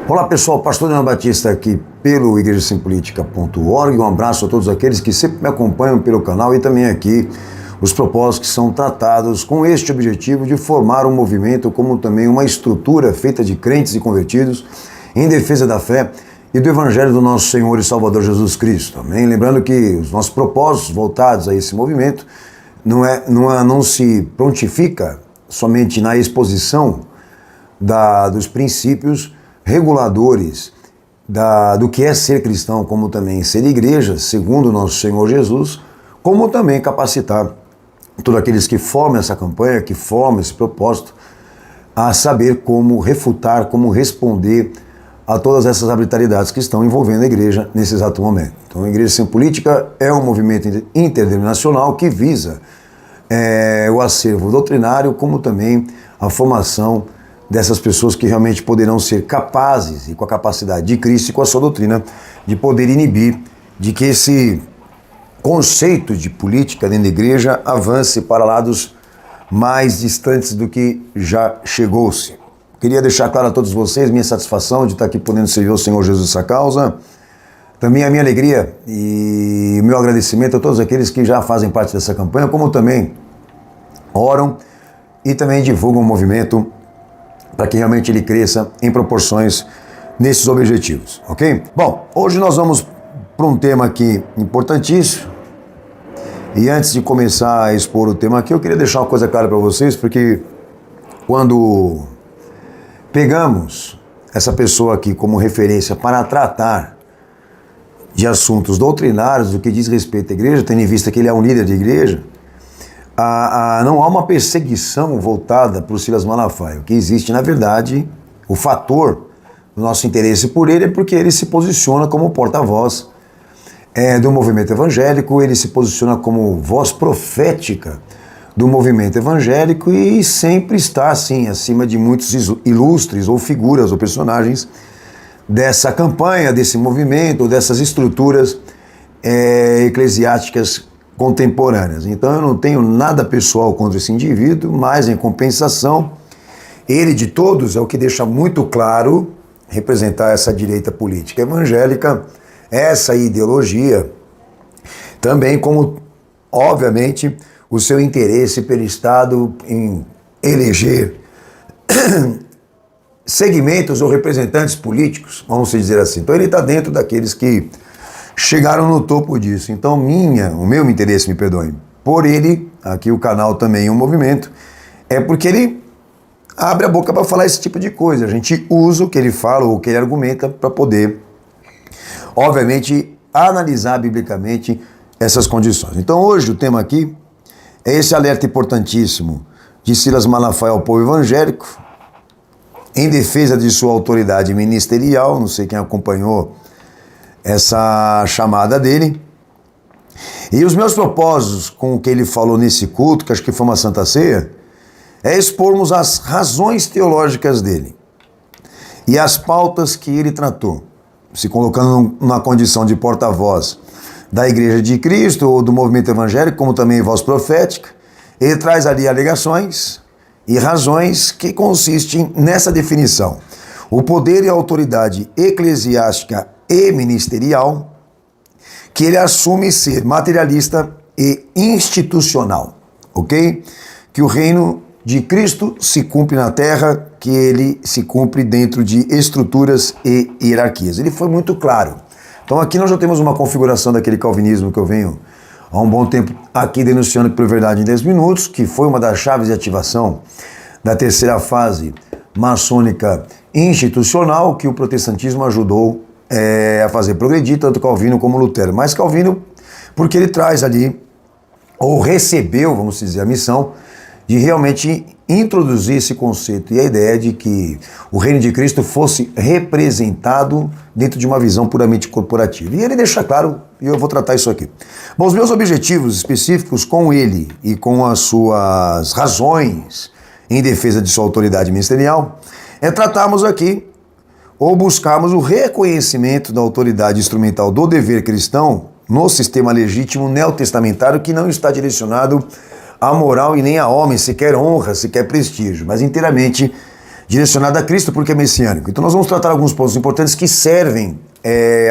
Olá pessoal, Pastor Leandro Batista aqui pelo igrejasempolitica.org. Um abraço a todos aqueles que sempre me acompanham pelo canal e também aqui os propósitos que são tratados com este objetivo de formar um movimento como também uma estrutura feita de crentes e convertidos em defesa da fé e do Evangelho do nosso Senhor e Salvador Jesus Cristo. Amém? Lembrando que os nossos propósitos voltados a esse movimento não se prontifica somente na exposição dos princípios reguladores do que é ser cristão, como também ser igreja, segundo o nosso Senhor Jesus, como também capacitar todos aqueles que formam essa campanha, que formam esse propósito, a saber como refutar, como responder a todas essas arbitrariedades que estão envolvendo a igreja nesse exato momento. Então, a Igreja Sem Política é um movimento interdenominacional que visa o acervo doutrinário, como também a formação dessas pessoas que realmente poderão ser capazes, e com a capacidade de Cristo e com a sua doutrina, de poder inibir de que esse conceito de política dentro da igreja avance para lados mais distantes do que já chegou-se. Queria deixar claro a todos vocês minha satisfação de estar aqui podendo servir ao Senhor Jesus essa causa, também a minha alegria e o meu agradecimento a todos aqueles que já fazem parte dessa campanha, como também oram e também divulgam o movimento para que realmente ele cresça em proporções nesses objetivos, ok? Bom, hoje nós vamos para um tema aqui importantíssimo, e antes de começar a expor o tema aqui, eu queria deixar uma coisa clara para vocês, porque quando pegamos essa pessoa aqui como referência para tratar de assuntos doutrinários, do que diz respeito à igreja, tendo em vista que ele é um líder de igreja, não há uma perseguição voltada para o Silas Malafaia. O que existe, na verdade, o fator do nosso interesse por ele é porque ele se posiciona como porta-voz do movimento evangélico, ele se posiciona como voz profética do movimento evangélico e sempre está, assim, acima de muitos ilustres ou figuras ou personagens dessa campanha, desse movimento, dessas estruturas eclesiásticas contemporâneas. Então eu não tenho nada pessoal contra esse indivíduo, mas em compensação, ele de todos é o que deixa muito claro representar essa direita política evangélica, essa ideologia, também como, obviamente, o seu interesse pelo Estado em eleger segmentos ou representantes políticos, vamos dizer assim. Então ele está dentro daqueles que chegaram no topo disso. Então o meu interesse, me perdoem, por ele, aqui o canal também, o movimento, é porque ele abre a boca para falar esse tipo de coisa. A gente usa o que ele fala ou o que ele argumenta para poder, obviamente, analisar biblicamente essas condições. Então hoje o tema aqui é esse alerta importantíssimo de Silas Malafaia ao povo evangélico, em defesa de sua autoridade ministerial. Não sei quem acompanhou essa chamada dele. E os meus propósitos com o que ele falou nesse culto, que acho que foi uma Santa Ceia, é expormos as razões teológicas dele e as pautas que ele tratou, se colocando na condição de porta-voz da Igreja de Cristo ou do movimento evangélico, como também voz profética. Ele traz ali alegações e razões que consistem nessa definição: o poder e a autoridade eclesiástica e ministerial, que ele assume ser materialista e institucional, ok? Que o reino de Cristo se cumpre na terra, que ele se cumpre dentro de estruturas e hierarquias. Ele foi muito claro. Então aqui nós já temos uma configuração daquele calvinismo que eu venho há um bom tempo aqui denunciando pela Verdade em 10 Minutos, que foi uma das chaves de ativação da terceira fase maçônica institucional, que o protestantismo ajudou a fazer progredir, tanto Calvino como Lutero. Mas Calvino, porque ele traz ali, ou recebeu, vamos dizer, a missão de realmente introduzir esse conceito e a ideia de que o reino de Cristo fosse representado dentro de uma visão puramente corporativa. E ele deixa claro, e eu vou tratar isso aqui. Bom, os meus objetivos específicos com ele e com as suas razões em defesa de sua autoridade ministerial é tratarmos aqui ou buscarmos o reconhecimento da autoridade instrumental do dever cristão no sistema legítimo neotestamentário, que não está direcionado à moral e nem a homem, sequer honra, sequer prestígio, mas inteiramente direcionado a Cristo porque é messiânico. Então nós vamos tratar alguns pontos importantes que servem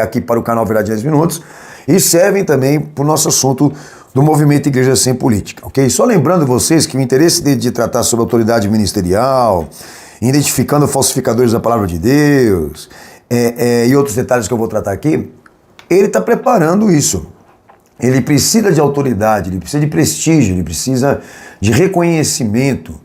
aqui para o canal Verdade em 10 Minutos e servem também para o nosso assunto do movimento Igreja Sem Política, ok? Só lembrando vocês que o interesse de tratar sobre autoridade ministerial, identificando falsificadores da palavra de Deus e outros detalhes que eu vou tratar aqui, ele está preparando isso. Ele precisa de autoridade, ele precisa de prestígio, ele precisa de reconhecimento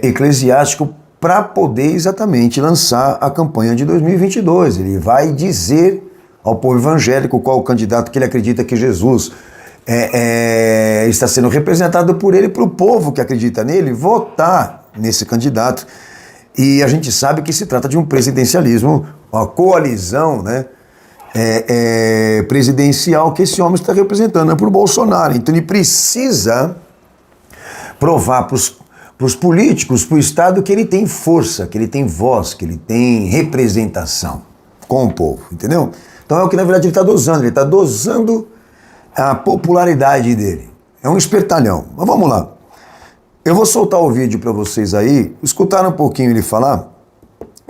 eclesiástico para poder exatamente lançar a campanha de 2022. Ele vai dizer ao povo evangélico qual o candidato que ele acredita que Jesus está sendo representado por ele, para o povo que acredita nele votar nesse candidato. E a gente sabe que se trata de um presidencialismo, uma coalizão, né, presidencial que esse homem está representando, para o Bolsonaro. Então ele precisa provar para os políticos, para o Estado, que ele tem força, que ele tem voz, que ele tem representação com o povo, entendeu? Então é o que na verdade ele está dosando a popularidade dele. É um espertalhão. Mas vamos lá. Eu vou soltar o vídeo para vocês aí, escutar um pouquinho ele falar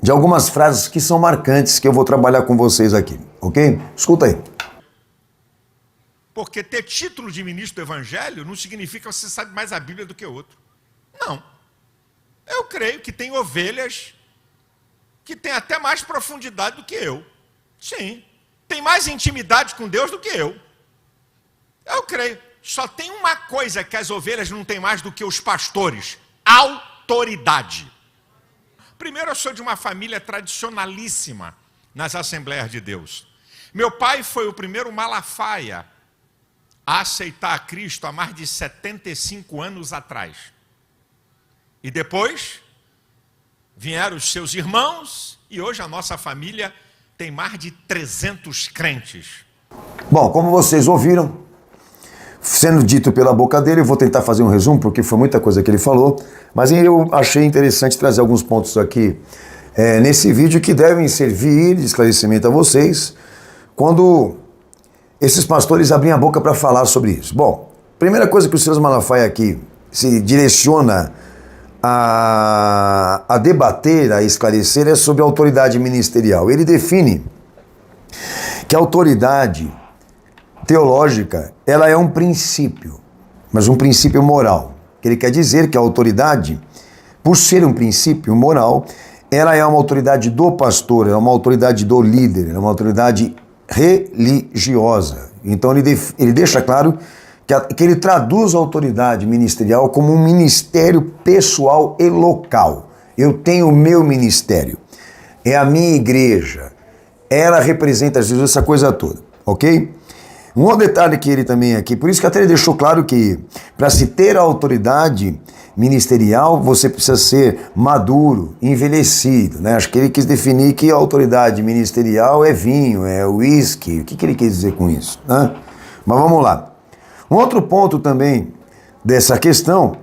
de algumas frases que são marcantes que eu vou trabalhar com vocês aqui, ok? Escuta aí. Porque ter título de ministro do Evangelho não significa que você sabe mais a Bíblia do que outro. Não. Eu creio que tem ovelhas que têm até mais profundidade do que eu. Sim. Tem mais intimidade com Deus do que eu. Eu creio. Só tem uma coisa que as ovelhas não têm mais do que os pastores: autoridade. Primeiro, eu sou de uma família tradicionalíssima nas Assembleias de Deus. Meu pai foi o primeiro Malafaia a aceitar a Cristo há mais de 75 anos atrás. E depois vieram os seus irmãos e hoje a nossa família tem mais de 300 crentes. Bom, como vocês ouviram, sendo dito pela boca dele, eu vou tentar fazer um resumo, porque foi muita coisa que ele falou, mas eu achei interessante trazer alguns pontos aqui nesse vídeo que devem servir de esclarecimento a vocês quando esses pastores abrem a boca para falar sobre isso. Bom, primeira coisa que o Silas Malafaia aqui se direciona a debater, a esclarecer, é sobre a autoridade ministerial. Ele define que a autoridade teológica, ela é um princípio, mas um princípio moral. Ele quer dizer que a autoridade, por ser um princípio moral, ela é uma autoridade do pastor, é uma autoridade do líder, é uma autoridade religiosa. Então ele deixa claro que ele traduz a autoridade ministerial como um ministério pessoal e local. Eu tenho o meu ministério, é a minha igreja, ela representa Jesus, essa coisa toda, ok? Um outro detalhe que ele também aqui, por isso que até ele deixou claro que para se ter a autoridade ministerial, você precisa ser maduro, envelhecido, né? Acho que ele quis definir que a autoridade ministerial é vinho, é uísque, o que ele quis dizer com isso, né? Mas vamos lá. Um outro ponto também dessa questão,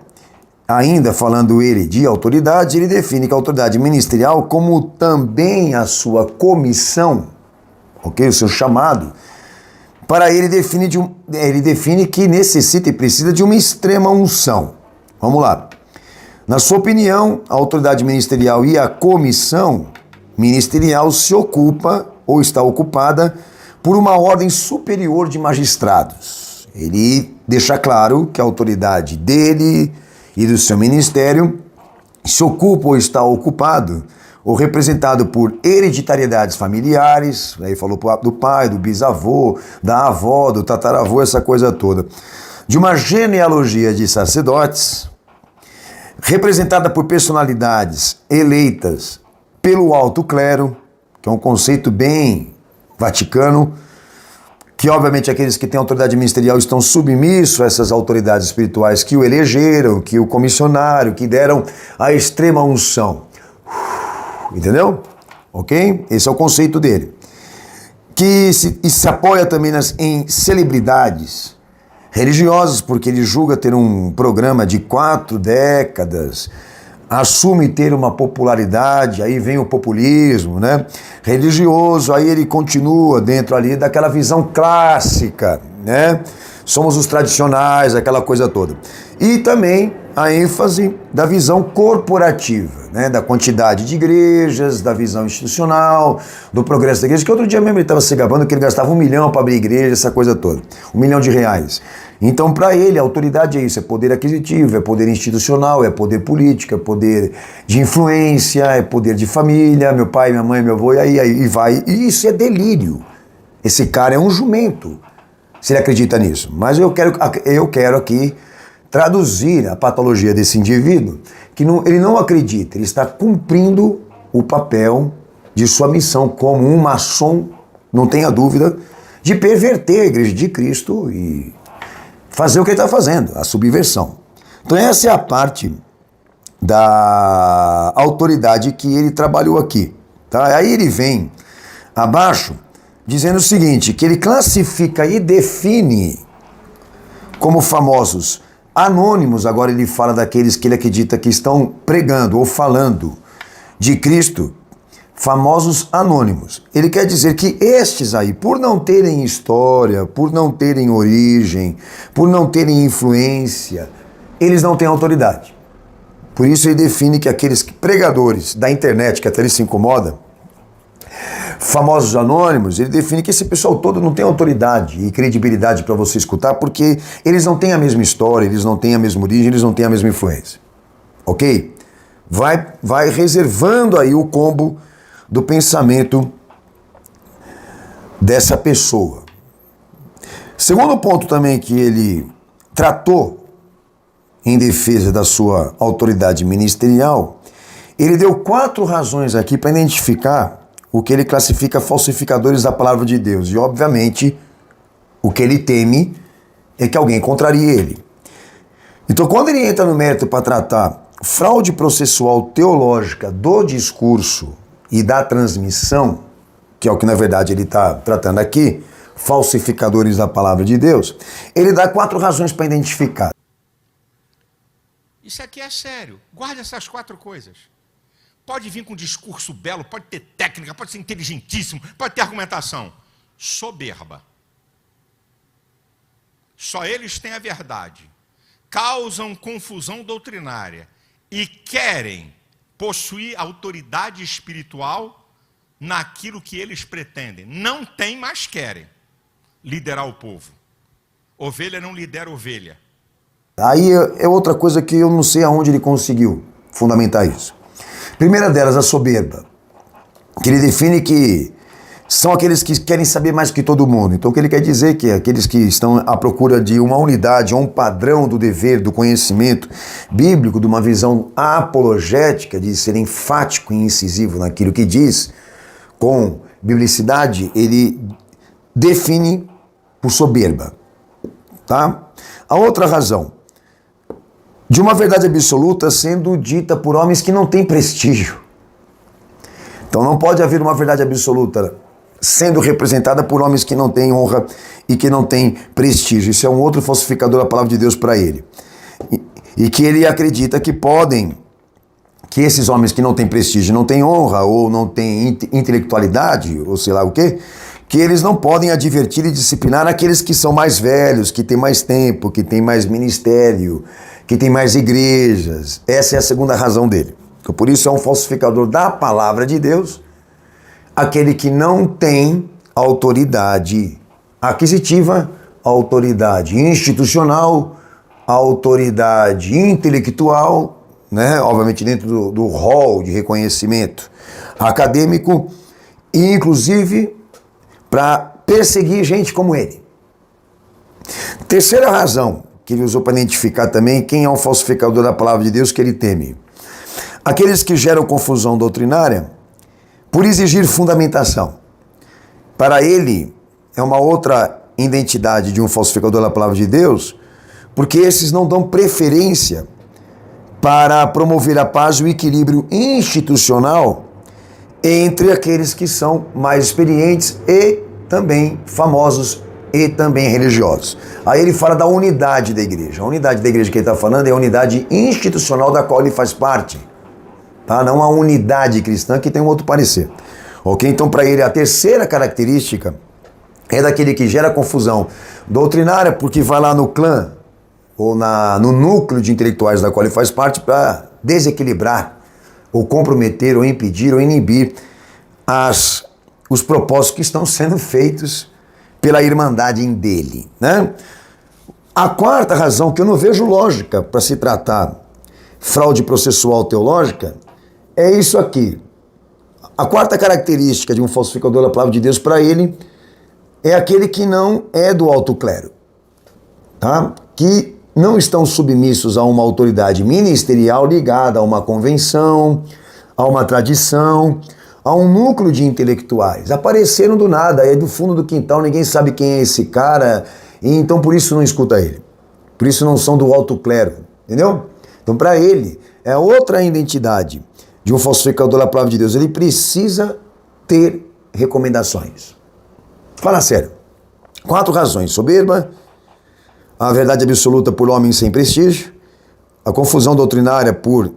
ainda falando ele de autoridade, ele define que a autoridade ministerial, como também a sua comissão, ok? O seu chamado, para ele ele define que necessita e precisa de uma extrema unção. Vamos lá. Na sua opinião, a autoridade ministerial e a comissão ministerial se ocupa ou está ocupada por uma ordem superior de magistrados. Ele deixa claro que a autoridade dele e do seu ministério se ocupa ou está ocupado ou representado por hereditariedades familiares, aí falou do pai, do bisavô, da avó, do tataravô, essa coisa toda, de uma genealogia de sacerdotes, representada por personalidades eleitas pelo alto clero, que é um conceito bem vaticano, que obviamente aqueles que têm autoridade ministerial estão submissos a essas autoridades espirituais que o elegeram, que o comissionaram, que deram a extrema unção. Entendeu? Ok? Esse é o conceito dele. Que se apoia também em celebridades religiosas, porque ele julga ter um programa de 4 décadas, assume ter uma popularidade, aí vem o populismo, né? Religioso, aí ele continua dentro ali daquela visão clássica, né? Somos os tradicionais, aquela coisa toda. E também a ênfase da visão corporativa, né, da quantidade de igrejas, da visão institucional, do progresso da igreja, que outro dia mesmo ele estava se gabando que ele gastava 1 milhão para abrir igreja, essa coisa toda, 1 milhão de reais. Então, para ele, a autoridade é isso, é poder aquisitivo, é poder institucional, é poder político, é poder de influência, é poder de família, meu pai, minha mãe, meu avô, e aí vai. E isso é delírio. Esse cara é um jumento, se ele acredita nisso. Mas eu quero aqui traduzir a patologia desse indivíduo, que ele não acredita, ele está cumprindo o papel de sua missão como um maçom, não tenha dúvida, de perverter a igreja de Cristo e fazer o que ele está fazendo, a subversão. Então essa é a parte da autoridade que ele trabalhou aqui. Tá? Aí ele vem abaixo dizendo o seguinte, que ele classifica e define como famosos anônimos, agora ele fala daqueles que ele acredita que estão pregando ou falando de Cristo, famosos anônimos. Ele quer dizer que estes aí, por não terem história, por não terem origem, por não terem influência, eles não têm autoridade. Por isso ele define que aqueles pregadores da internet, que até ele se incomoda, famosos anônimos, ele define que esse pessoal todo não tem autoridade e credibilidade para você escutar, porque eles não têm a mesma história, eles não têm a mesma origem, eles não têm a mesma influência. Ok? Vai reservando aí o combo do pensamento dessa pessoa. Segundo ponto também que ele tratou em defesa da sua autoridade ministerial, ele deu 4 razões aqui para identificar o que ele classifica falsificadores da palavra de Deus. E, obviamente, o que ele teme é que alguém contrarie ele. Então, quando ele entra no mérito para tratar fraude processual teológica do discurso e da transmissão, que é o que na verdade ele está tratando aqui, falsificadores da palavra de Deus, ele dá 4 razões para identificar. Isso aqui é sério. Guarde essas 4 coisas. Pode vir com um discurso belo, pode ter técnica, pode ser inteligentíssimo, pode ter argumentação. Soberba. Só eles têm a verdade. Causam confusão doutrinária e querem possuir autoridade espiritual naquilo que eles pretendem. Não tem, mas querem liderar o povo. Ovelha não lidera ovelha. Aí é outra coisa que eu não sei aonde ele conseguiu fundamentar isso. Primeira delas, a soberba, que ele define que são aqueles que querem saber mais que todo mundo. Então o que ele quer dizer é que aqueles que estão à procura de uma unidade, ou um padrão do dever, do conhecimento bíblico, de uma visão apologética, de ser enfático e incisivo naquilo que diz, com biblicidade, ele define por soberba. Tá? A outra razão, de uma verdade absoluta sendo dita por homens que não têm prestígio. Então não pode haver uma verdade absoluta sendo representada por homens que não têm honra e que não têm prestígio. Isso é um outro falsificador da palavra de Deus para ele. E que ele acredita que que esses homens que não têm prestígio, não têm honra ou não têm intelectualidade, ou sei lá o quê, que eles não podem advertir e disciplinar aqueles que são mais velhos, que têm mais tempo, que têm mais ministério, que têm mais igrejas. Essa é a segunda razão dele. Então, por isso é um falsificador da palavra de Deus, aquele que não tem autoridade aquisitiva, autoridade institucional, autoridade intelectual, né? Obviamente dentro do rol de reconhecimento acadêmico, e inclusive para perseguir gente como ele. Terceira razão que ele usou para identificar também quem é um falsificador da palavra de Deus que ele teme. Aqueles que geram confusão doutrinária por exigir fundamentação. Para ele, é uma outra identidade de um falsificador da palavra de Deus, porque esses não dão preferência para promover a paz e o equilíbrio institucional entre aqueles que são mais experientes e também famosos e também religiosos. Aí ele fala da unidade da igreja. A unidade da igreja que ele está falando é a unidade institucional da qual ele faz parte. Tá? Não a unidade cristã, que tem um outro parecer. Ok? Então, para ele, a terceira característica é daquele que gera confusão doutrinária, porque vai lá no clã ou no núcleo de intelectuais da qual ele faz parte para desequilibrar, ou comprometer, ou impedir, ou inibir os propósitos que estão sendo feitos pela irmandade dele, né? A quarta razão, que eu não vejo lógica para se tratar fraude processual teológica, é isso aqui. A quarta característica de um falsificador da palavra de Deus para ele é aquele que não é do alto clero, tá? Que não estão submissos a uma autoridade ministerial ligada a uma convenção, a uma tradição, a um núcleo de intelectuais. Apareceram do nada, é do fundo do quintal, ninguém sabe quem é esse cara, e então por isso não escuta ele. Por isso não são do alto clero, entendeu? Então para ele é outra identidade de um falsificador da palavra de Deus. Ele precisa ter recomendações. Fala sério. 4 razões: soberba, a verdade absoluta por homens sem prestígio, a confusão doutrinária por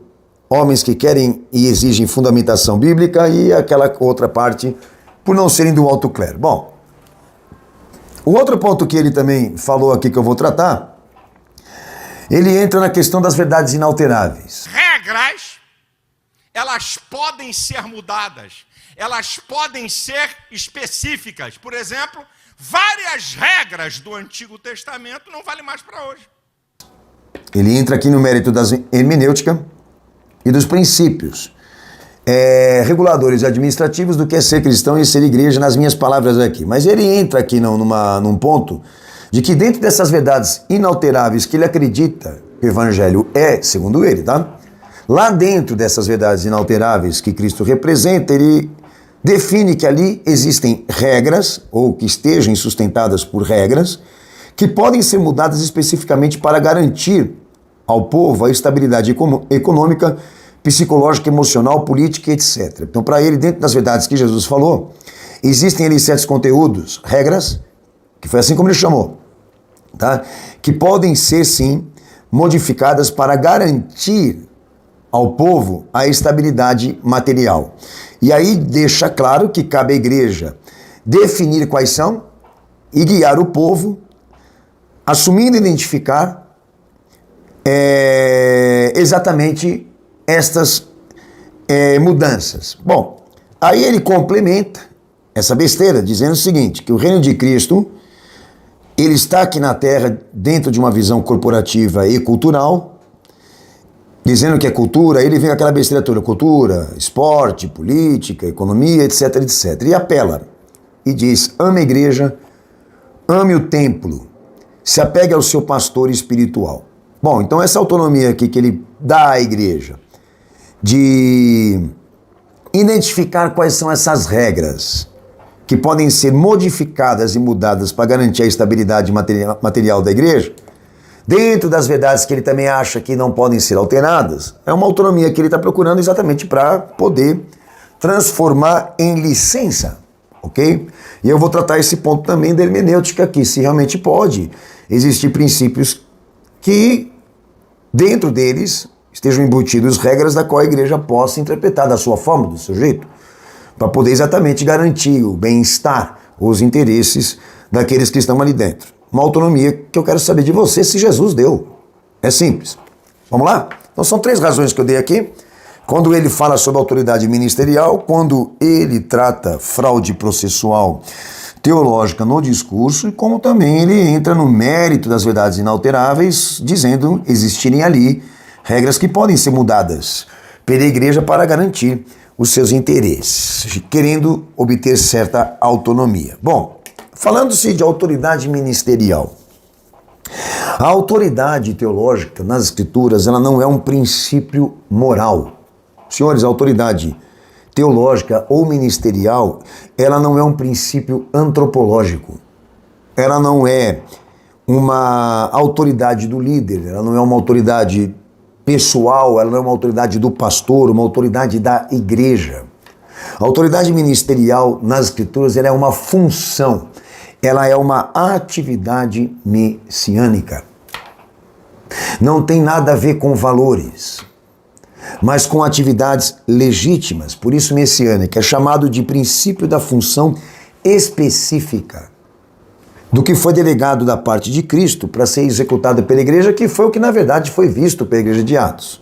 homens que querem e exigem fundamentação bíblica, e aquela outra parte por não serem do alto clero. Bom, o outro ponto que ele também falou aqui que eu vou tratar, ele entra na questão das verdades inalteráveis. Regras, elas podem ser mudadas, elas podem ser específicas. Por exemplo, várias regras do Antigo Testamento não valem mais para hoje. Ele entra aqui no mérito da hermenêutica e dos princípios reguladores administrativos do que é ser cristão e ser igreja, nas minhas palavras aqui. Mas ele entra aqui num ponto de que dentro dessas verdades inalteráveis que ele acredita que o evangelho é, segundo ele, tá? Lá dentro dessas verdades inalteráveis que Cristo representa, ele define que ali existem regras, ou que estejam sustentadas por regras, que podem ser mudadas especificamente para garantir ao povo a estabilidade econômica, psicológica, emocional, política, etc. Então, para ele, dentro das verdades que Jesus falou, existem ali certos conteúdos, regras, que foi assim como ele chamou, tá? Que podem ser, sim, modificadas para garantir ao povo a estabilidade material. E aí deixa claro que cabe à igreja definir quais são e guiar o povo, assumindo e identificar exatamente estas mudanças. Bom, aí ele complementa essa besteira dizendo o seguinte, que o reino de Cristo, ele está aqui na Terra dentro de uma visão corporativa e cultural, dizendo que é cultura, ele vem com aquela besteira toda, cultura, esporte, política, economia, etc, etc. E apela e diz, ame a igreja, ame o templo, se apegue ao seu pastor espiritual. Bom, então essa autonomia aqui que ele dá à igreja, de identificar quais são essas regras que podem ser modificadas e mudadas para garantir a estabilidade material da igreja, dentro das verdades que ele também acha que não podem ser alteradas, é uma autonomia que ele está procurando exatamente para poder transformar em licença, ok? E eu vou tratar esse ponto também da hermenêutica aqui, se realmente pode existir princípios que dentro deles estejam embutidos regras da qual a igreja possa interpretar da sua forma, do seu jeito, para poder exatamente garantir o bem-estar, os interesses daqueles que estão ali dentro. Uma autonomia que eu quero saber de você se Jesus deu. É simples. Vamos lá? Então são 3 razões que eu dei aqui. Quando ele fala sobre autoridade ministerial, quando ele trata fraude processual teológica no discurso, e como também ele entra no mérito das verdades inalteráveis, dizendo existirem ali regras que podem ser mudadas pela igreja para garantir os seus interesses, querendo obter certa autonomia. Bom, falando-se de autoridade ministerial, a autoridade teológica nas escrituras, ela não é um princípio moral. Senhores, a autoridade teológica ou ministerial, ela não é um princípio antropológico. Ela não é uma autoridade do líder, ela não é uma autoridade pessoal, ela não é uma autoridade do pastor, uma autoridade da igreja. A autoridade ministerial nas escrituras, ela é uma função, ela é uma atividade messiânica. Não tem nada a ver com valores, mas com atividades legítimas, por isso messiânica, é chamado de princípio da função específica. do que foi delegado da parte de Cristo para ser executado pela igreja, que foi o que na verdade foi visto pela igreja de Atos.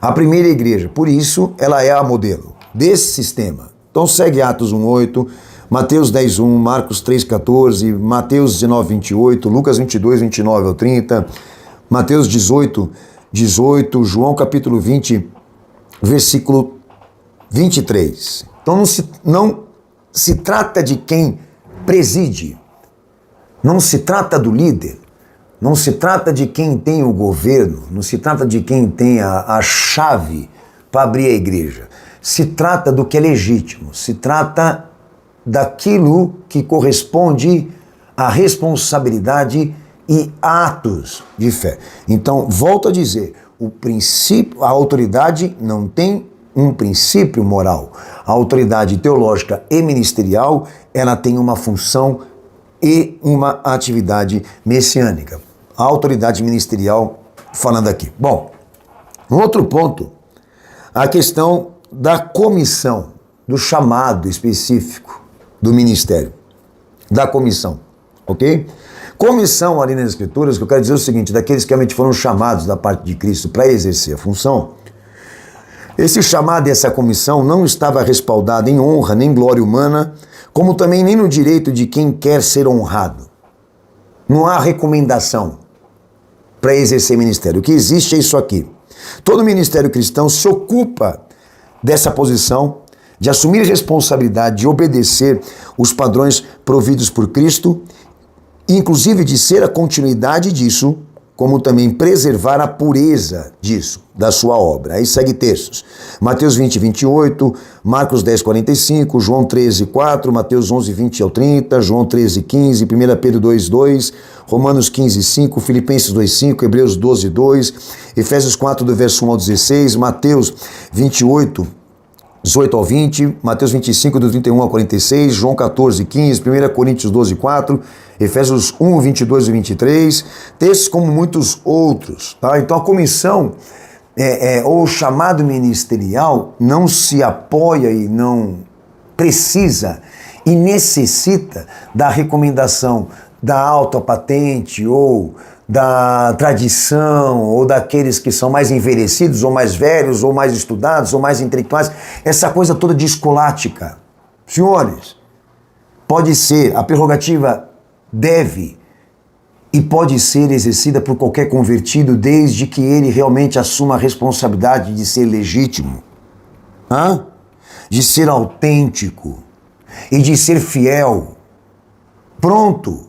A primeira igreja, por isso, ela é a modelo desse sistema. Então segue Atos 1:8, Mateus 10:1, Marcos 3:14, Mateus 19:28, Lucas 22:29 ao 30, Mateus 18:18, João capítulo 20, versículo 23. Então não se trata de quem preside, não se trata do líder, não se trata de quem tem o governo, não se trata de quem tem a chave para abrir a igreja. Se trata do que é legítimo, se trata daquilo que corresponde à responsabilidade e atos de fé. Então, volto a dizer, o princípio, a autoridade não tem um princípio moral. A autoridade teológica e ministerial, ela tem uma função e uma atividade messiânica. A autoridade ministerial, falando aqui. Bom, um outro ponto, a questão da comissão, do chamado específico do ministério, da comissão, ok? Comissão ali nas Escrituras, que eu quero dizer o seguinte, daqueles que realmente foram chamados da parte de Cristo para exercer a função, esse chamado e essa comissão não estava respaldado em honra nem glória humana, como também nem no direito de quem quer ser honrado. Não há recomendação para exercer ministério. O que existe é isso aqui. Todo ministério cristão se ocupa dessa posição de assumir responsabilidade, de obedecer os padrões providos por Cristo, inclusive de ser a continuidade disso, como também preservar a pureza disso, da sua obra. Aí segue textos. Mateus 20:28, Marcos 10:45, João 13:4, Mateus 11:20 ao 30, João 13:15, 1 Pedro 2:2, Romanos 15:5, Filipenses 2:5, Hebreus 12:2, Efésios 4, do verso 1 ao 16, Mateus 28, 18 ao 20, Mateus 25, do 31 ao 46, João 14:15, 1 Coríntios 12:4, Efésios 1, 22 e 23, textos como muitos outros. Tá? Então a comissão ou o chamado ministerial não se apoia e não precisa e necessita da recomendação da alta patente ou da tradição, ou daqueles que são mais envelhecidos, ou mais velhos, ou mais estudados, ou mais intelectuais, essa coisa toda de escolástica. Senhores, pode ser, a prerrogativa deve e pode ser exercida por qualquer convertido, desde que ele realmente assuma a responsabilidade de ser legítimo, de ser autêntico e de ser fiel. Pronto.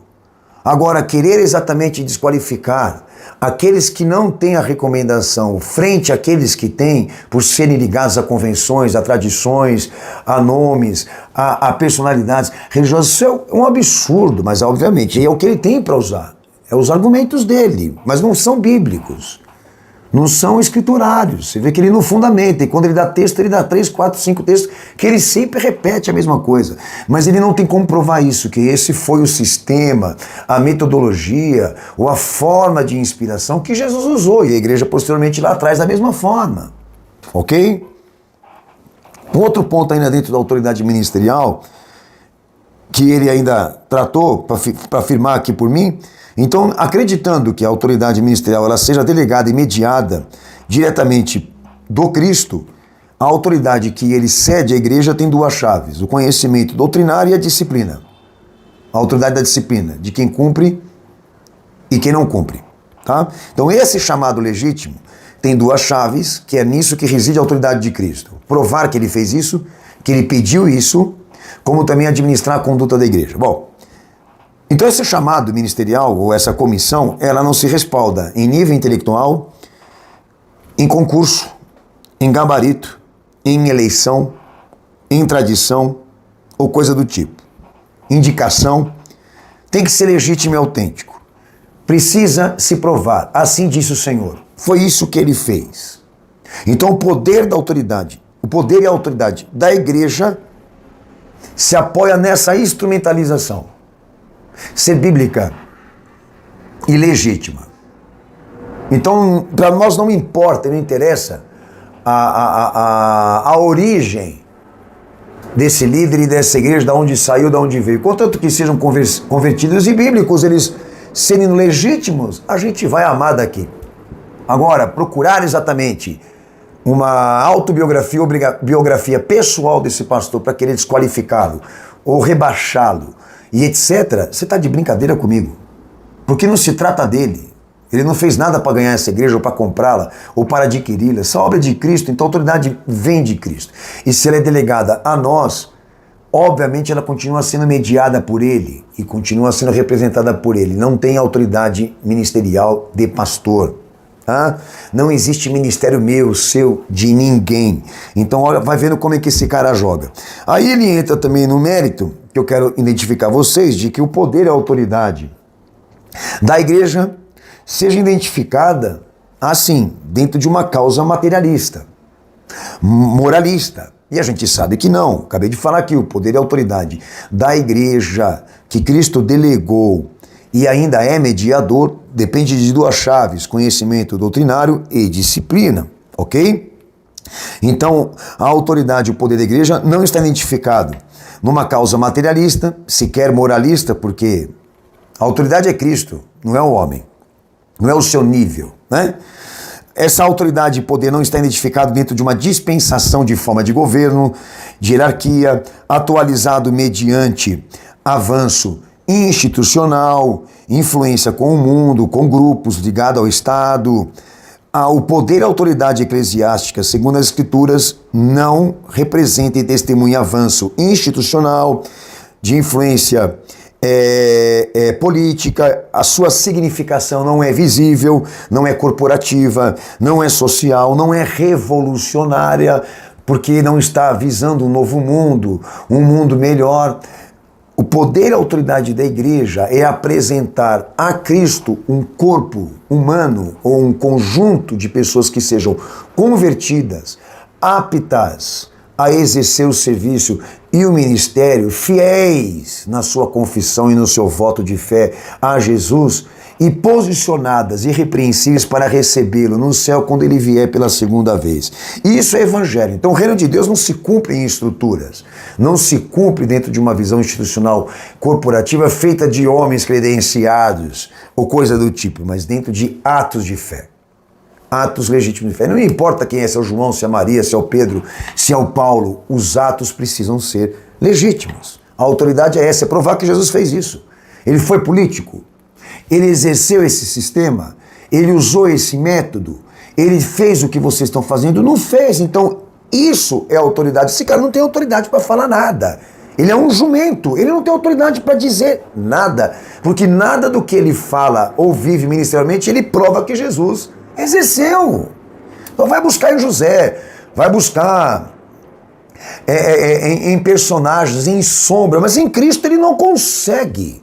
Agora, querer exatamente desqualificar aqueles que não têm a recomendação frente àqueles que têm, por serem ligados a convenções, a tradições, a nomes, a personalidades religiosas, isso é um absurdo, mas obviamente é o que ele tem para usar. É os argumentos dele, mas não são bíblicos, não são escriturários. Você vê que ele não fundamenta, e quando ele dá texto, ele dá 3, 4, 5 textos, que ele sempre repete a mesma coisa. Mas ele não tem como provar isso, que esse foi o sistema, a metodologia, ou a forma de inspiração que Jesus usou, e a igreja posteriormente lá atrás da mesma forma. Ok? Um outro ponto ainda dentro da autoridade ministerial, que ele ainda tratou, para afirmar aqui por mim. Então, acreditando que a autoridade ministerial ela seja delegada e mediada diretamente do Cristo, a autoridade que ele cede à igreja tem duas chaves: o conhecimento doutrinário e a disciplina. A autoridade da disciplina, de quem cumpre e quem não cumpre. Tá? Então, esse chamado legítimo tem duas chaves, que é nisso que reside a autoridade de Cristo. Provar que ele fez isso, que ele pediu isso, como também administrar a conduta da igreja. Bom, então esse chamado ministerial, ou essa comissão, ela não se respalda em nível intelectual, em concurso, em gabarito, em eleição, em tradição, ou coisa do tipo. Indicação, tem que ser legítimo e autêntico. Precisa se provar, assim disse o Senhor. Foi isso que ele fez. Então o poder da autoridade, o poder e a autoridade da igreja se apoia nessa instrumentalização. Ser bíblica e legítima. Então, para nós não importa, não interessa a origem desse líder e dessa igreja, de onde saiu, de onde veio. Contanto que sejam convertidos e bíblicos, eles serem legítimos, a gente vai amar daqui. Agora, procurar exatamente uma autobiografia ou biografia pessoal desse pastor para querer desqualificá-lo ou rebaixá-lo e etc., você está de brincadeira comigo. Porque não se trata dele. Ele não fez nada para ganhar essa igreja ou para comprá-la ou para adquiri-la. Essa obra é de Cristo, então a autoridade vem de Cristo. E se ela é delegada a nós, obviamente ela continua sendo mediada por ele e continua sendo representada por ele. Não tem autoridade ministerial de pastor. Tá? Não existe ministério meu, seu, de ninguém. Então olha, vai vendo como é que esse cara joga. Aí ele entra também no mérito, que eu quero identificar vocês, de que o poder e a autoridade da igreja seja identificada assim, dentro de uma causa materialista, moralista. E a gente sabe que não. Acabei de falar aqui, o poder e a autoridade da igreja que Cristo delegou e ainda é mediador, depende de duas chaves: conhecimento doutrinário e disciplina, ok? Então, a autoridade e o poder da igreja não está identificado numa causa materialista, sequer moralista, porque a autoridade é Cristo, não é o homem, não é o seu nível, né? Essa autoridade e poder não está identificado dentro de uma dispensação de forma de governo, de hierarquia, atualizado mediante avanço institucional, influência com o mundo, com grupos ligados ao Estado. O poder e a autoridade eclesiástica, segundo as Escrituras, não representa e testemunha avanço institucional, de influência política. A sua significação não é visível, não é corporativa, não é social, não é revolucionária, porque não está visando um novo mundo, um mundo melhor. O poder e a autoridade da igreja é apresentar a Cristo um corpo humano ou um conjunto de pessoas que sejam convertidas, aptas a exercer o serviço e o ministério, fiéis na sua confissão e no seu voto de fé a Jesus e posicionadas irrepreensíveis para recebê-lo no céu quando ele vier pela segunda vez. Isso é evangelho. Então o reino de Deus não se cumpre em estruturas, não se cumpre dentro de uma visão institucional corporativa feita de homens credenciados ou coisa do tipo, mas dentro de atos de fé. Atos legítimos de fé. Não importa quem é, se é o João, se é a Maria, se é o Pedro, se é o Paulo, os atos precisam ser legítimos. A autoridade é essa, é provar que Jesus fez isso. Ele foi político, ele exerceu esse sistema, ele usou esse método, ele fez o que vocês estão fazendo, não fez. Então isso é autoridade. Esse cara não tem autoridade para falar nada. Ele é um jumento, ele não tem autoridade para dizer nada, porque nada do que ele fala ou vive ministerialmente, ele prova que Jesus exerceu. Então vai buscar em José, vai buscar em personagens, em sombra, mas em Cristo ele não consegue.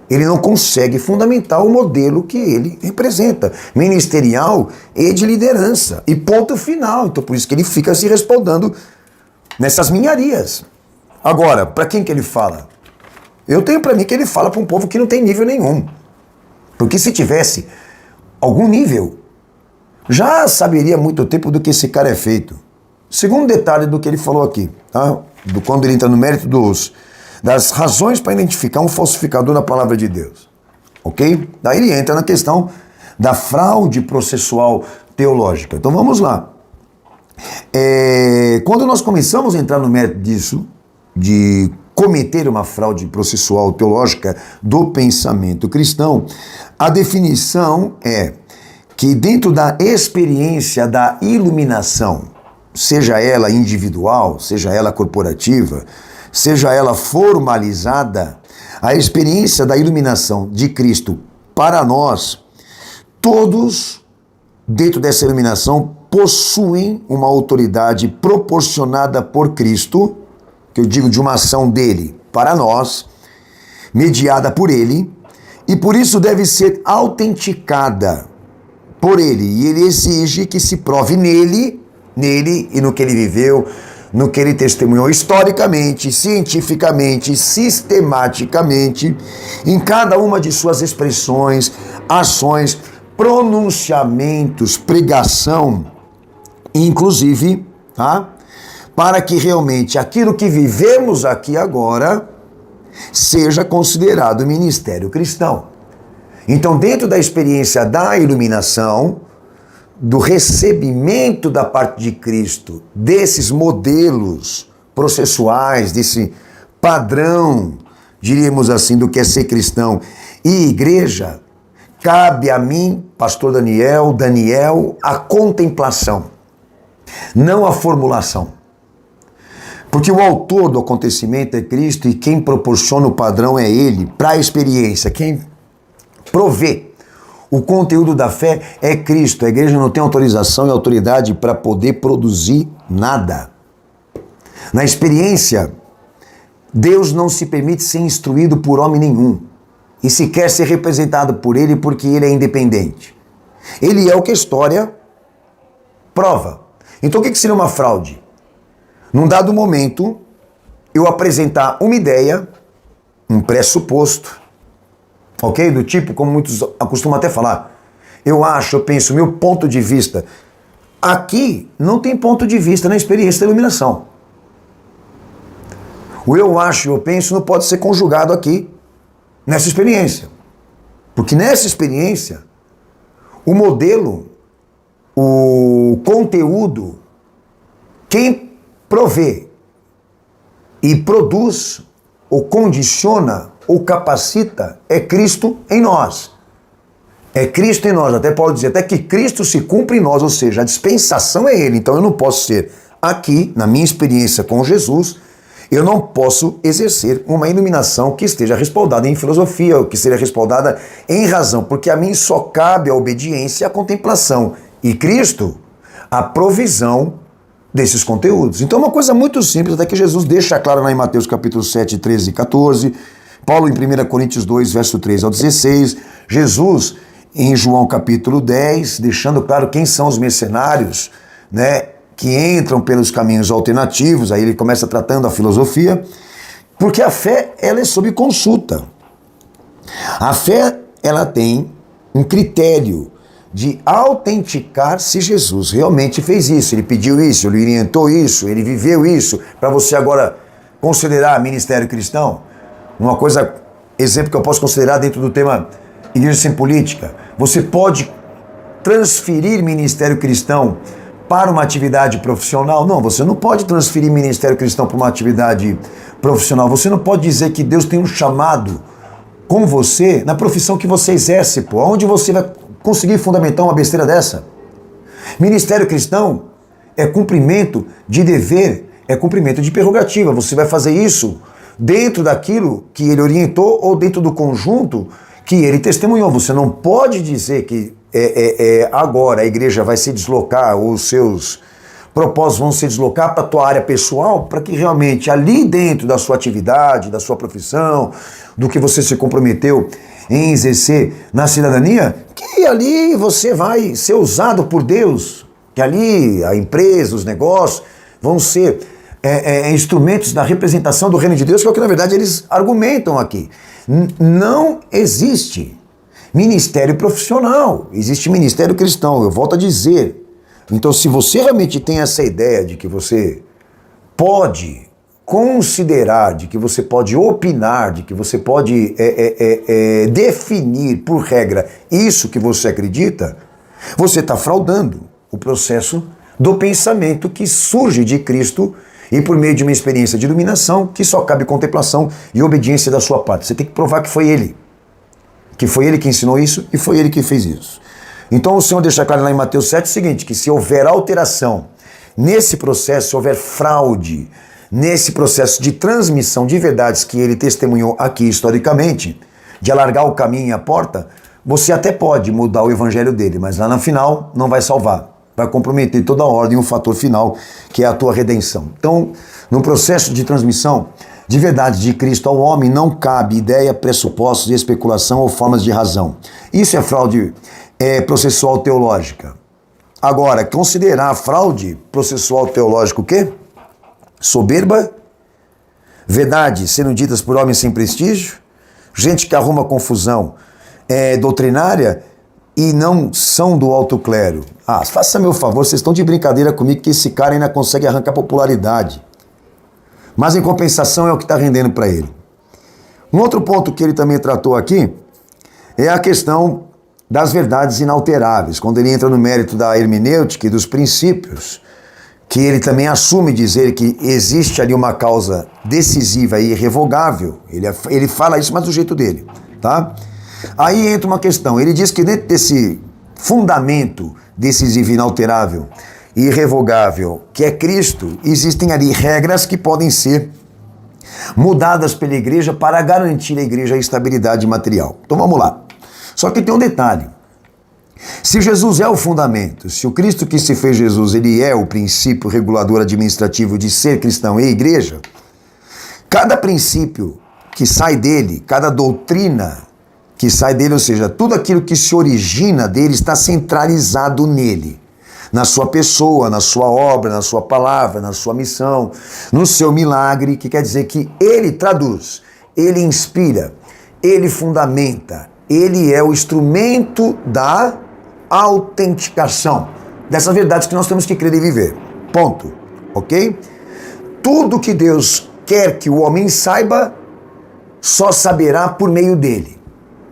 Ele não consegue fundamentar o modelo que ele representa, ministerial e de liderança. E ponto final. Então por isso que ele fica se respaldando nessas minharias. Agora, para quem que ele fala? Eu tenho para mim que ele fala para um povo que não tem nível nenhum. Porque se tivesse algum nível, já saberia há muito tempo do que esse cara é feito. Segundo detalhe do que ele falou aqui, tá? Quando ele entra no mérito das razões para identificar um falsificador na palavra de Deus. Ok? Daí ele entra na questão da fraude processual teológica. Então vamos lá. Quando nós começamos a entrar no mérito disso, de cometer uma fraude processual teológica do pensamento cristão, a definição é que dentro da experiência da iluminação, seja ela individual, seja ela corporativa, seja ela formalizada, a experiência da iluminação de Cristo para nós, todos dentro dessa iluminação possuem uma autoridade proporcionada por Cristo, que eu digo de uma ação dele para nós, mediada por ele, e por isso deve ser autenticada por ele. E ele exige que se prove nele e no que ele viveu, no que ele testemunhou historicamente, cientificamente, sistematicamente, em cada uma de suas expressões, ações, pronunciamentos, pregação, inclusive, tá? para que realmente aquilo que vivemos aqui agora seja considerado ministério cristão. Então, dentro da experiência da iluminação, do recebimento da parte de Cristo, desses modelos processuais, desse padrão, diríamos assim, do que é ser cristão e igreja, cabe a mim, pastor Daniel, a contemplação, não a formulação. Porque o autor do acontecimento é Cristo e quem proporciona o padrão é Ele, para a experiência. Quem provê o conteúdo da fé é Cristo. A igreja não tem autorização e autoridade para poder produzir nada. Na experiência, Deus não se permite ser instruído por homem nenhum e sequer ser representado por Ele porque Ele é independente. Ele é o que a história prova. Então o que seria uma fraude? Num dado momento, eu apresentar uma ideia, um pressuposto, ok? Do tipo, como muitos acostumam até falar, eu acho, eu penso, meu ponto de vista. Aqui não tem ponto de vista na experiência da iluminação. O eu acho, eu penso não pode ser conjugado aqui, nessa experiência. Porque nessa experiência, o modelo, o conteúdo, quem provê e produz, ou condiciona, ou capacita, é Cristo em nós. É Cristo em nós, até pode dizer, até que Cristo se cumpre em nós, ou seja, a dispensação é Ele. Então eu não posso ser aqui, na minha experiência com Jesus, eu não posso exercer uma iluminação que esteja respaldada em filosofia, ou que seja respaldada em razão, porque a mim só cabe a obediência e a contemplação. E Cristo, a provisão desses conteúdos. Então, uma coisa muito simples, até que Jesus deixa claro lá em Mateus capítulo 7, 13 e 14, Paulo em 1 Coríntios 2, verso 3 ao 16, Jesus em João capítulo 10, deixando claro quem são os mercenários, né, que entram pelos caminhos alternativos, aí ele começa tratando a filosofia, porque a fé, ela é sob consulta. A fé, ela tem um critério de autenticar se Jesus realmente fez isso, ele pediu isso, ele orientou isso, ele viveu isso, para você agora considerar ministério cristão. Uma coisa, exemplo que eu posso considerar dentro do tema Igreja Sem Política, você pode transferir ministério cristão para uma atividade profissional? Não, você não pode transferir ministério cristão para uma atividade profissional, você não pode dizer que Deus tem um chamado com você na profissão que você exerce, pô, onde você vai conseguir fundamentar uma besteira dessa? Ministério cristão é cumprimento de dever, é cumprimento de prerrogativa. Você vai fazer isso dentro daquilo que ele orientou ou dentro do conjunto que ele testemunhou. Você não pode dizer que agora a igreja vai se deslocar, ou os seus propósitos vão se deslocar para a tua área pessoal, para que realmente ali dentro da sua atividade, da sua profissão, do que você se comprometeu em exercer na cidadania, que ali você vai ser usado por Deus, que ali a empresa, os negócios vão ser instrumentos da representação do reino de Deus, que é o que na verdade eles argumentam aqui. Não existe ministério profissional, existe ministério cristão, eu volto a dizer. Então, se você realmente tem essa ideia de que você pode considerar, de que você pode opinar, de que você pode definir por regra isso que você acredita, você está fraudando o processo do pensamento que surge de Cristo e por meio de uma experiência de iluminação que só cabe contemplação e obediência da sua parte. Você tem que provar que foi Ele que ensinou isso e foi Ele que fez isso. Então o Senhor deixa claro lá em Mateus 7 o seguinte, que se houver alteração nesse processo, se houver fraude, nesse processo de transmissão de verdades que ele testemunhou aqui historicamente, de alargar o caminho e a porta, você até pode mudar o evangelho dele, mas lá no final não vai salvar. Vai comprometer toda a ordem, o fator final, que é a tua redenção. Então, no processo de transmissão de verdade de Cristo ao homem, não cabe ideia, pressupostos, especulação ou formas de razão. Isso é fraude processual teológica. Agora, considerar a fraude processual teológica o quê? Soberba, verdades sendo ditas por homens sem prestígio, gente que arruma confusão doutrinária, e não são do alto clero. Ah, faça meu favor, vocês estão de brincadeira comigo que esse cara ainda consegue arrancar popularidade. Mas em compensação é o que está rendendo para ele. Um outro ponto que ele também tratou aqui é a questão das verdades inalteráveis, quando ele entra no mérito da hermenêutica e dos princípios, que ele também assume dizer que existe ali uma causa decisiva e irrevogável. Ele fala isso, mas do jeito dele, tá? Aí entra uma questão, ele diz que dentro desse fundamento decisivo, inalterável e irrevogável, que é Cristo, existem ali regras que podem ser mudadas pela igreja para garantir à igreja a estabilidade material. Então vamos lá. Só que tem um detalhe. Se Jesus é o fundamento, se o Cristo que se fez Jesus, ele é o princípio regulador administrativo de ser cristão e igreja, cada princípio que sai dele, cada doutrina que sai dele, ou seja, tudo aquilo que se origina dele está centralizado nele, na sua pessoa, na sua obra, na sua palavra, na sua missão, no seu milagre, que quer dizer que ele traduz, ele inspira, ele fundamenta, ele é o instrumento da autenticação dessas verdades que nós temos que crer e viver. Ponto. Ok? Tudo que Deus quer que o homem saiba, só saberá por meio dele.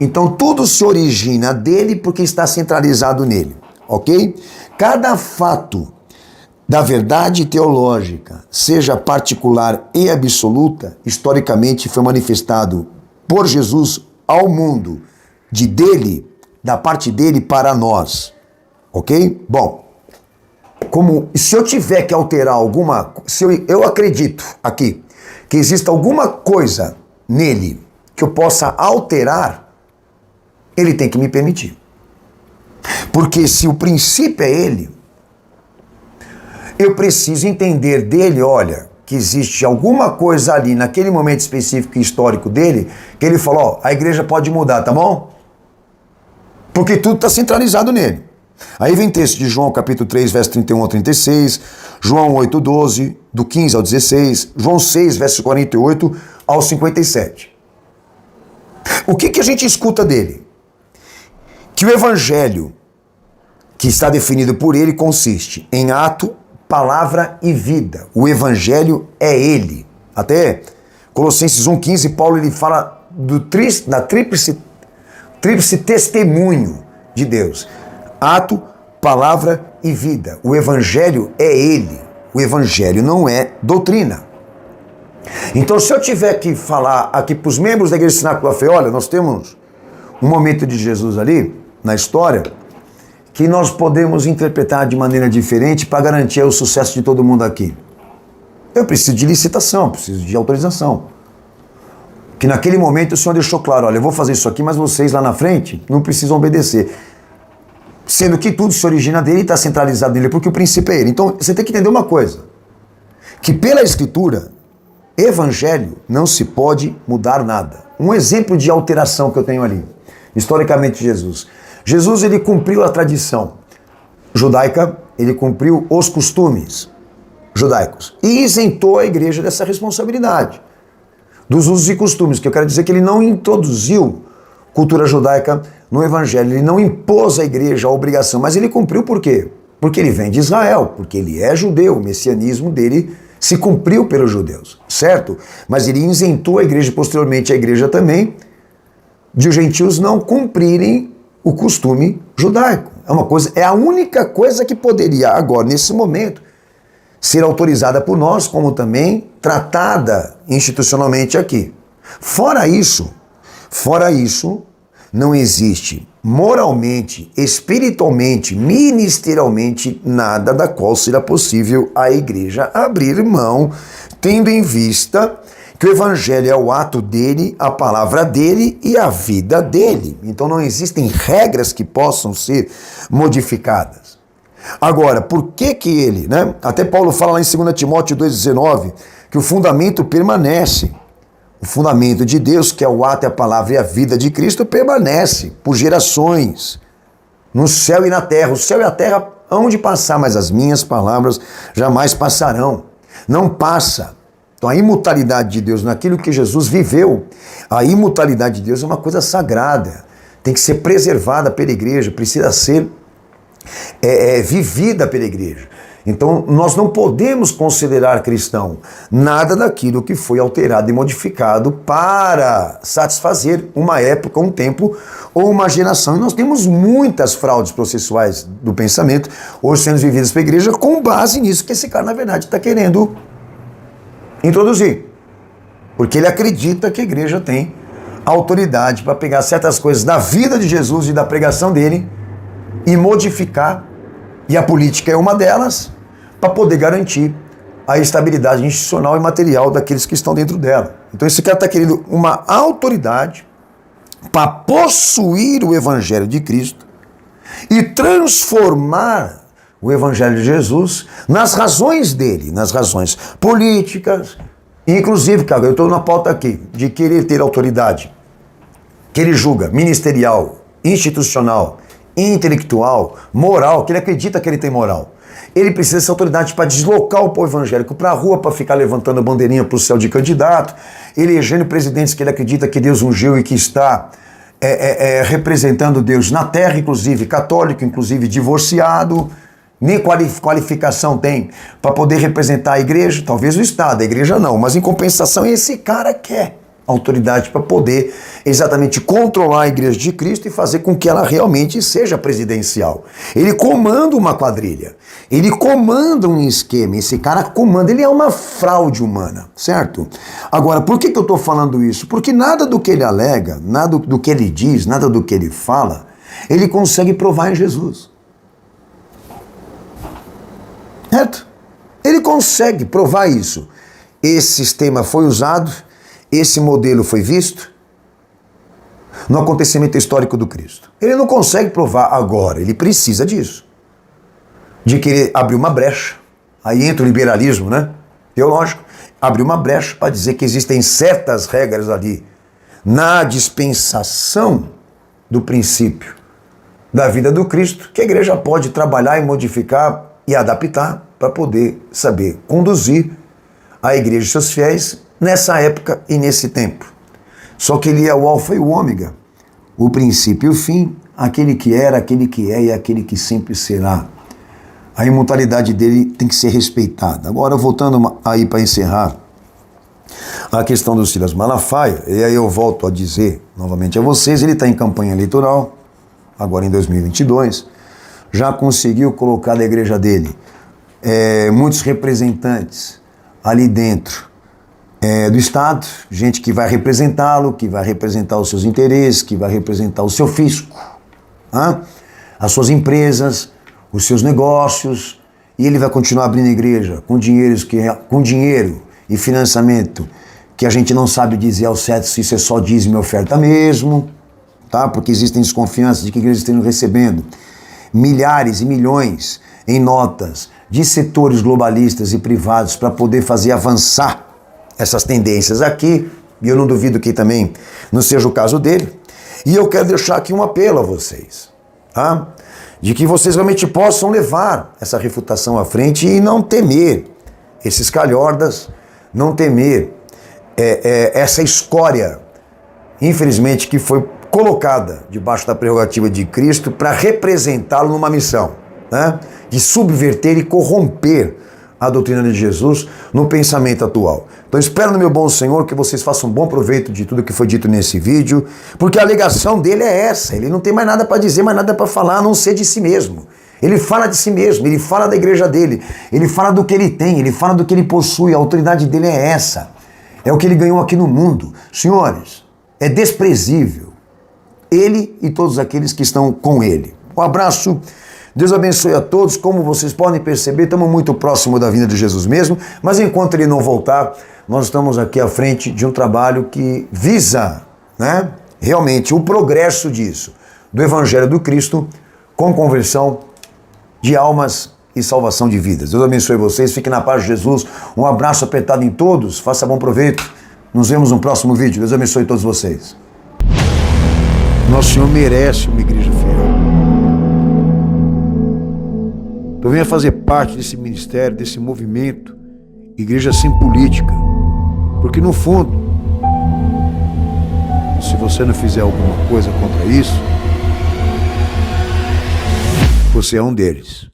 Então tudo se origina dele porque está centralizado nele. Ok? Cada fato da verdade teológica, seja particular e absoluta, historicamente foi manifestado por Jesus ao mundo, dele, da parte dele para nós, ok? Bom, se eu tiver que alterar eu acredito aqui que exista alguma coisa nele que eu possa alterar, ele tem que me permitir. Porque se o princípio é ele, eu preciso entender dele, olha, que existe alguma coisa ali naquele momento específico e histórico dele, que ele falou, ó, a igreja pode mudar, tá bom? Porque tudo está centralizado nele. Aí vem texto de João capítulo 3, verso 31 ao 36, João 8, 12, do 15 ao 16, João 6, verso 48 ao 57. O que a gente escuta dele? Que o evangelho, que está definido por ele, consiste em ato, palavra e vida. O evangelho é ele. Até Colossenses 1,15, Paulo ele fala da tríplice testemunho de Deus. Ato, palavra e vida. O evangelho é ele. O evangelho não é doutrina. Então, se eu tiver que falar aqui para os membros da Igreja Cenáculo da Fé, olha, nós temos um momento de Jesus ali, na história, que nós podemos interpretar de maneira diferente para garantir o sucesso de todo mundo aqui. Eu preciso de licitação, preciso de autorização. Que naquele momento o Senhor deixou claro, olha, eu vou fazer isso aqui, mas vocês lá na frente não precisam obedecer. Sendo que tudo se origina dele e está centralizado nele, porque o princípio é ele. Então, você tem que entender uma coisa, que pela Escritura, evangelho não se pode mudar nada. Um exemplo de alteração que eu tenho ali, historicamente Jesus. Jesus, ele cumpriu a tradição judaica, ele cumpriu os costumes judaicos e isentou a igreja dessa responsabilidade dos usos e costumes, que eu quero dizer que ele não introduziu cultura judaica no evangelho, ele não impôs à igreja a obrigação, mas ele cumpriu por quê? Porque ele vem de Israel, porque ele é judeu, o messianismo dele se cumpriu pelos judeus, certo? Mas ele isentou a igreja, posteriormente a igreja também, de os gentios não cumprirem o costume judaico. É a única coisa que poderia agora, nesse momento, ser autorizada por nós, como também tratada institucionalmente aqui. Fora isso, não existe moralmente, espiritualmente, ministerialmente, nada da qual será possível a igreja abrir mão, tendo em vista que o evangelho é o ato dele, a palavra dele e a vida dele. Então não existem regras que possam ser modificadas. Agora, por que ele, né? Até Paulo fala lá em 2 Timóteo 2,19, que o fundamento permanece. O fundamento de Deus, que é o ato, a palavra e a vida de Cristo, permanece por gerações, no céu e na terra. O céu e a terra hão de passar, mas as minhas palavras jamais passarão. Não passa. Então a imutabilidade de Deus naquilo que Jesus viveu, a imutabilidade de Deus é uma coisa sagrada, tem que ser preservada pela igreja, precisa ser vivida pela igreja. Então, nós não podemos considerar cristão nada daquilo que foi alterado e modificado para satisfazer uma época, um tempo ou uma geração. E nós temos muitas fraudes processuais do pensamento hoje sendo vividas pela igreja com base nisso que esse cara, na verdade, está querendo introduzir. Porque ele acredita que a igreja tem autoridade para pegar certas coisas da vida de Jesus e da pregação dele e modificar, e a política é uma delas, para poder garantir a estabilidade institucional e material daqueles que estão dentro dela. Então esse cara está querendo uma autoridade para possuir o Evangelho de Cristo e transformar o Evangelho de Jesus nas razões dele, nas razões políticas. Inclusive, cara, eu estou na pauta aqui de querer ter autoridade que ele julga ministerial, institucional, intelectual, moral, que ele acredita que ele tem moral. Ele precisa dessa autoridade para deslocar o povo evangélico para a rua, para ficar levantando a bandeirinha para o céu de candidato, elegendo presidentes que ele acredita que Deus ungiu e que está representando Deus na terra, inclusive católico, inclusive divorciado, nem qualificação tem para poder representar a igreja, talvez o Estado, a igreja não, mas em compensação esse cara quer autoridade para poder exatamente controlar a igreja de Cristo e fazer com que ela realmente seja presidencial. Ele comanda uma quadrilha, ele comanda um esquema, esse cara comanda, ele é uma fraude humana, certo? Agora, por que eu estou falando isso? Porque nada do que ele alega, nada do que ele diz, nada do que ele fala, ele consegue provar em Jesus. Certo? Ele consegue provar isso. Esse sistema foi usado, esse modelo foi visto no acontecimento histórico do Cristo. Ele não consegue provar agora, ele precisa disso. De querer abrir uma brecha, aí entra o liberalismo, né? Teológico, abrir uma brecha para dizer que existem certas regras ali na dispensação do princípio da vida do Cristo, que a igreja pode trabalhar e modificar e adaptar para poder saber conduzir a igreja e seus fiéis nessa época e nesse tempo. Só que ele é o alfa e o ômega, o princípio e o fim, aquele que era, aquele que é e aquele que sempre será. A imortalidade dele tem que ser respeitada. Agora, voltando aí para encerrar a questão do Silas Malafaia, e aí eu volto a dizer novamente a vocês, ele está em campanha eleitoral, agora em 2022, já conseguiu colocar da igreja dele muitos representantes ali dentro do Estado, gente que vai representá-lo, que vai representar os seus interesses, que vai representar o seu fisco, as suas empresas, os seus negócios, e ele vai continuar abrindo igreja com dinheiro e financiamento que a gente não sabe dizer ao certo se isso é só dízimo e oferta mesmo, tá? Porque existem desconfianças de que a igreja esteja recebendo milhares e milhões em notas de setores globalistas e privados para poder fazer avançar essas tendências aqui, e eu não duvido que também não seja o caso dele. E eu quero deixar aqui um apelo a vocês, tá? De que vocês realmente possam levar essa refutação à frente e não temer esses calhordas, não temer essa escória, infelizmente, que foi colocada debaixo da prerrogativa de Cristo para representá-lo numa missão, né? De subverter e corromper a doutrina de Jesus no pensamento atual. Então espero no meu bom Senhor que vocês façam um bom proveito de tudo que foi dito nesse vídeo, porque a alegação dele é essa, ele não tem mais nada para dizer, mais nada para falar, a não ser de si mesmo. Ele fala de si mesmo, ele fala da igreja dele, ele fala do que ele tem, ele fala do que ele possui, a autoridade dele é essa, é o que ele ganhou aqui no mundo. Senhores, é desprezível ele e todos aqueles que estão com ele. Um abraço, Deus abençoe a todos. Como vocês podem perceber, estamos muito próximo da vinda de Jesus mesmo, mas enquanto ele não voltar, nós estamos aqui à frente de um trabalho que visa, né, realmente o progresso disso, do Evangelho do Cristo, com conversão de almas e salvação de vidas. Deus abençoe vocês, fiquem na paz de Jesus, um abraço apertado em todos, faça bom proveito, nos vemos no próximo vídeo. Deus abençoe todos vocês. Nosso Senhor merece uma igreja fiel. Então venha fazer parte desse ministério, desse movimento, igreja sem política. Porque no fundo, se você não fizer alguma coisa contra isso, Você é um deles.